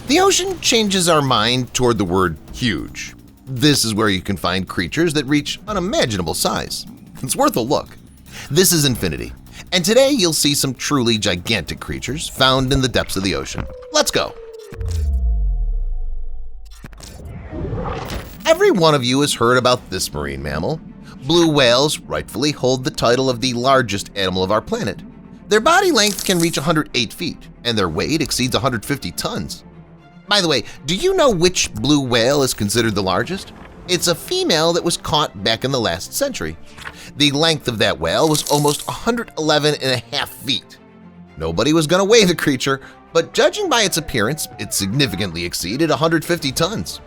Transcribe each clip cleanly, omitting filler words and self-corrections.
The ocean changes our mind toward the word huge. This is where you can find creatures that reach unimaginable size. It's worth a look. This is Infinity, and today you'll see some truly gigantic creatures found in the depths of the ocean. Let's go! Every one of you has heard about this marine mammal. Blue whales rightfully hold the title of the largest animal of our planet. Their body length can reach 108 feet, and their weight exceeds 150 tons. By the way, do you know which blue whale is considered the largest? It's a female that was caught back in the last century. The length of that whale was almost 111.5 feet. Nobody was going to weigh the creature, but judging by its appearance, it significantly exceeded 150 tons.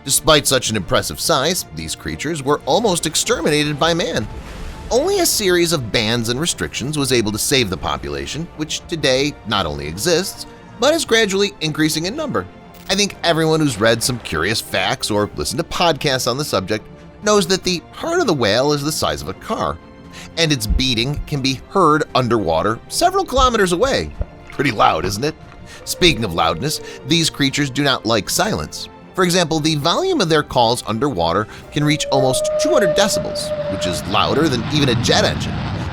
Despite such an impressive size, these creatures were almost exterminated by man. Only a series of bans and restrictions was able to save the population, which today not only exists, but is gradually increasing in number. I think everyone who's read some curious facts or listened to podcasts on the subject knows that the heart of the whale is the size of a car, and its beating can be heard underwater several kilometers away. Pretty loud, isn't it? Speaking of loudness, these creatures do not like silence. For example, the volume of their calls underwater can reach almost 200 decibels, which is louder than even a jet engine.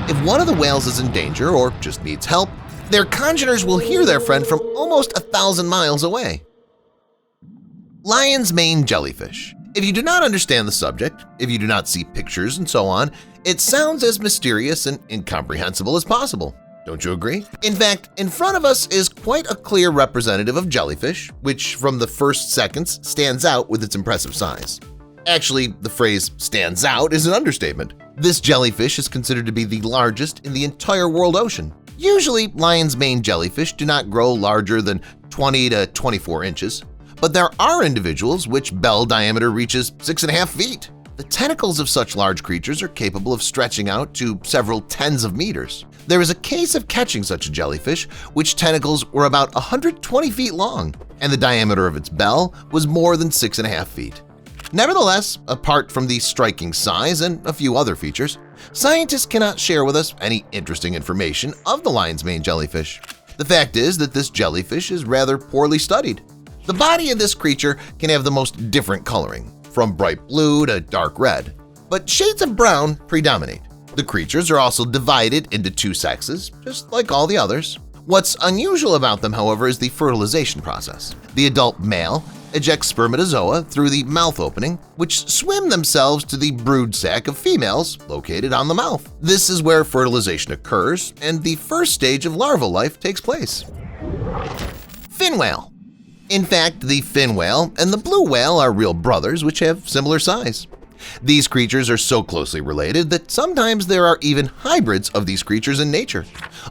If one of the whales is in danger or just needs help, their congeners will hear their friend from almost 1,000 miles away. Lion's mane jellyfish. If you do not understand the subject, if you do not see pictures and so on, it sounds as mysterious and incomprehensible as possible. Don't you agree? In fact, in front of us is quite a clear representative of jellyfish, which from the first seconds stands out with its impressive size. Actually, the phrase "stands out" is an understatement. This jellyfish is considered to be the largest in the entire world ocean. Usually, lion's mane jellyfish do not grow larger than 20 to 24 inches, but there are individuals which bell diameter reaches 6.5 feet. The tentacles of such large creatures are capable of stretching out to several tens of meters. There is a case of catching such a jellyfish which tentacles were about 120 feet long, and the diameter of its bell was more than 6.5 feet. Nevertheless, apart from the striking size and a few other features, scientists cannot share with us any interesting information of the lion's mane jellyfish. The fact is that this jellyfish is rather poorly studied. The body of this creature can have the most different coloring, from bright blue to dark red, but shades of brown predominate. The creatures are also divided into two sexes, just like all the others. What's unusual about them, however, is the fertilization process. The adult male ejects spermatozoa through the mouth opening, which swim themselves to the brood sac of females located on the mouth. This is where fertilization occurs, and the first stage of larval life takes place. Fin whale. In fact, the fin whale and the blue whale are real brothers which have similar size. These creatures are so closely related that sometimes there are even hybrids of these creatures in nature.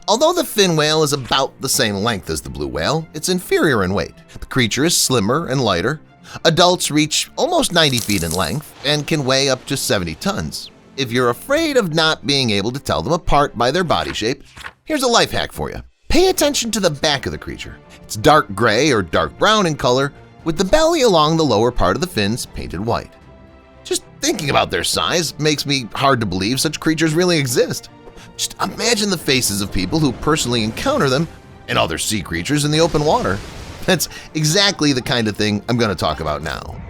Although the fin whale is about the same length as the blue whale, it's inferior in weight. The creature is slimmer and lighter. Adults reach almost 90 feet in length and can weigh up to 70 tons. If you're afraid of not being able to tell them apart by their body shape, here's a life hack for you. Pay attention to the back of the creature. It's dark gray or dark brown in color, with the belly along the lower part of the fins painted white. Just thinking about their size makes me hard to believe such creatures really exist. Just imagine the faces of people who personally encounter them and other sea creatures in the open water. That's exactly the kind of thing I'm going to talk about now.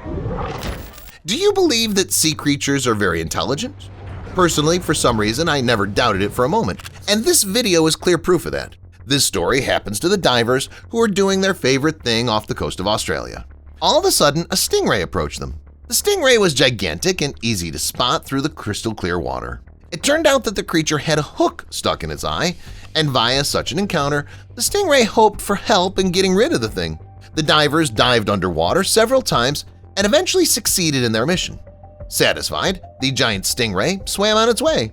Do you believe that sea creatures are very intelligent? Personally, for some reason, I never doubted it for a moment, and this video is clear proof of that. This story happens to the divers who are doing their favorite thing off the coast of Australia. All of a sudden, a stingray approached them. The stingray was gigantic and easy to spot through the crystal clear water. It turned out that the creature had a hook stuck in its eye, and via such an encounter, the stingray hoped for help in getting rid of the thing. The divers dived underwater several times and eventually succeeded in their mission. Satisfied, the giant stingray swam on its way.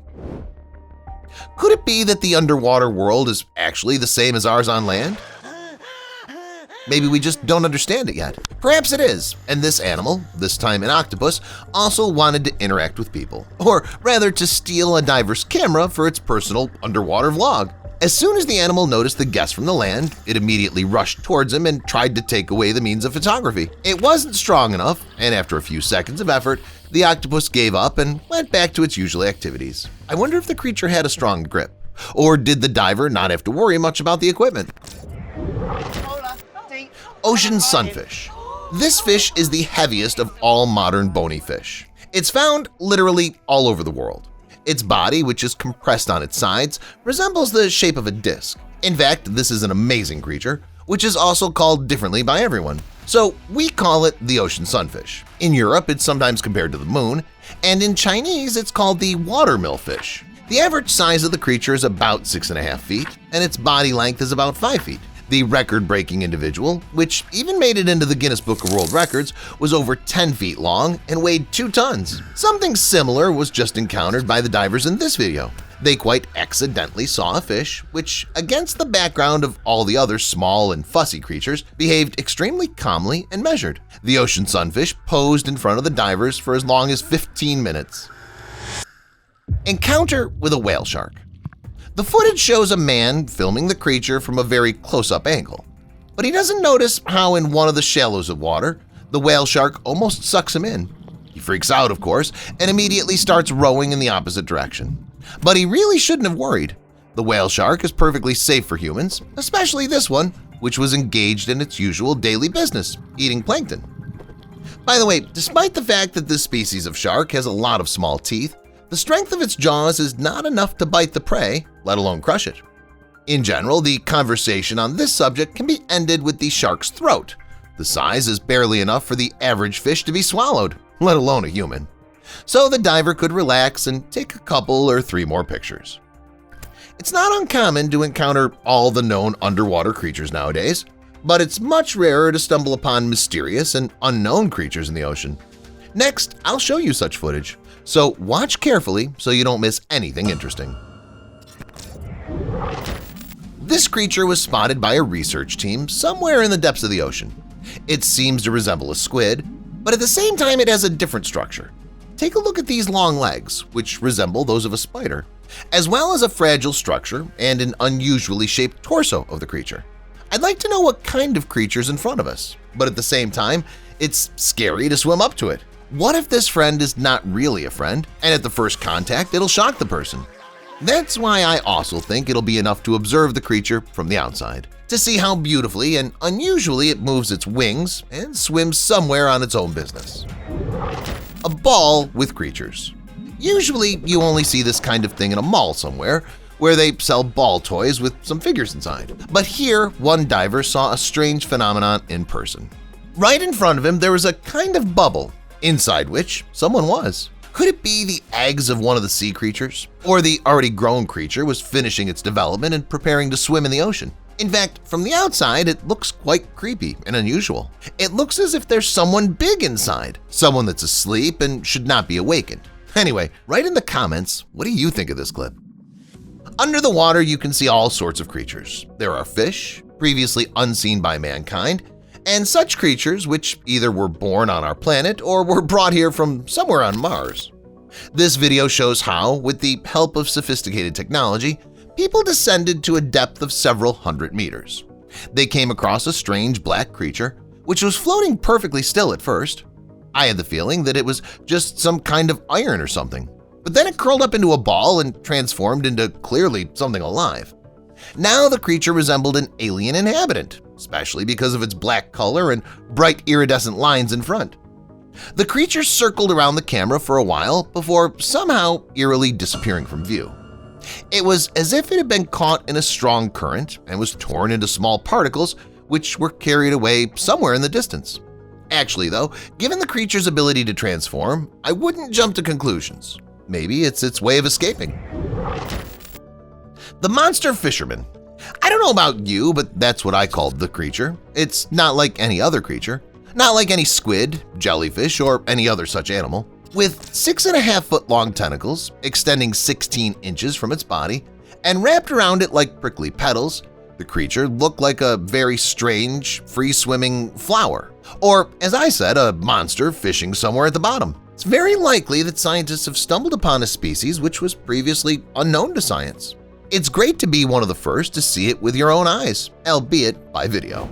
Could it be that the underwater world is actually the same as ours on land? Maybe we just don't understand it yet. Perhaps it is, and this animal, this time an octopus, also wanted to interact with people, or rather to steal a diver's camera for its personal underwater vlog. As soon as the animal noticed the guest from the land, it immediately rushed towards him and tried to take away the means of photography. It wasn't strong enough, and after a few seconds of effort, the octopus gave up and went back to its usual activities. I wonder if the creature had a strong grip, or did the diver not have to worry much about the equipment? Ocean sunfish. This fish is the heaviest of all modern bony fish. It's found literally all over the world. Its body, which is compressed on its sides, resembles the shape of a disc. In fact, this is an amazing creature, which is also called differently by everyone. So we call it the ocean sunfish. In Europe, it's sometimes compared to the moon, and in Chinese, it's called the watermill fish. The average size of the creature is about 6.5 feet, and its body length is about 5 feet. The record-breaking individual, which even made it into the Guinness Book of World Records, was over 10 feet long and weighed 2 tons. Something similar was just encountered by the divers in this video. They quite accidentally saw a fish which, against the background of all the other small and fussy creatures, behaved extremely calmly and measured. The ocean sunfish posed in front of the divers for as long as 15 minutes. Encounter with a whale shark. The footage shows a man filming the creature from a very close-up angle, but he doesn't notice how in one of the shallows of water, the whale shark almost sucks him in. He freaks out, of course, and immediately starts rowing in the opposite direction. But he really shouldn't have worried. The whale shark is perfectly safe for humans, especially this one, which was engaged in its usual daily business, eating plankton. By the way, despite the fact that this species of shark has a lot of small teeth, the strength of its jaws is not enough to bite the prey, let alone crush it. In general, the conversation on this subject can be ended with the shark's throat. The size is barely enough for the average fish to be swallowed, let alone a human. So the diver could relax and take a couple or 3 more pictures. It's not uncommon to encounter all the known underwater creatures nowadays, but it's much rarer to stumble upon mysterious and unknown creatures in the ocean. Next, I'll show you such footage, so watch carefully so you don't miss anything interesting. This creature was spotted by a research team somewhere in the depths of the ocean. It seems to resemble a squid, but at the same time it has a different structure. Take a look at these long legs, which resemble those of a spider, as well as a fragile structure and an unusually shaped torso of the creature. I'd like to know what kind of creature's in front of us, but at the same time, it's scary to swim up to it. What if this friend is not really a friend, and at the first contact it'll shock the person? That's why I also think it'll be enough to observe the creature from the outside, to see how beautifully and unusually it moves its wings and swims somewhere on its own business. A ball with creatures. Usually you only see this kind of thing in a mall somewhere, where they sell ball toys with some figures inside. But here, one diver saw a strange phenomenon in person. Right in front of him there was a kind of bubble, inside which someone was. Could it be the eggs of one of the sea creatures? Or the already grown creature was finishing its development and preparing to swim in the ocean? In fact, from the outside, it looks quite creepy and unusual. It looks as if there's someone big inside, someone that's asleep and should not be awakened. Anyway, write in the comments, what do you think of this clip? Under the water, you can see all sorts of creatures. There are fish, previously unseen by mankind, and such creatures which either were born on our planet or were brought here from somewhere on Mars. This video shows how, with the help of sophisticated technology, people descended to a depth of several hundred meters. They came across a strange black creature, which was floating perfectly still at first. I had the feeling that it was just some kind of iron or something, but then it curled up into a ball and transformed into clearly something alive. Now the creature resembled an alien inhabitant, especially because of its black color and bright iridescent lines in front. The creature circled around the camera for a while before somehow eerily disappearing from view. It was as if it had been caught in a strong current and was torn into small particles which were carried away somewhere in the distance. Actually though, given the creature's ability to transform, I wouldn't jump to conclusions. Maybe it's its way of escaping. The monster fisherman. I don't know about you, but that's what I called the creature. It's not like any other creature, not like any squid, jellyfish, or any other such animal. With 6.5-foot long tentacles extending 16 inches from its body and wrapped around it like prickly petals, the creature looked like a very strange, free-swimming flower, or, as I said, a monster fishing somewhere at the bottom. It's very likely that scientists have stumbled upon a species which was previously unknown to science. It's great to be one of the first to see it with your own eyes, albeit by video.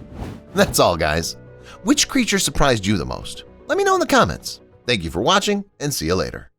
That's all, guys. Which creature surprised you the most? Let me know in the comments. Thank you for watching, and see you later.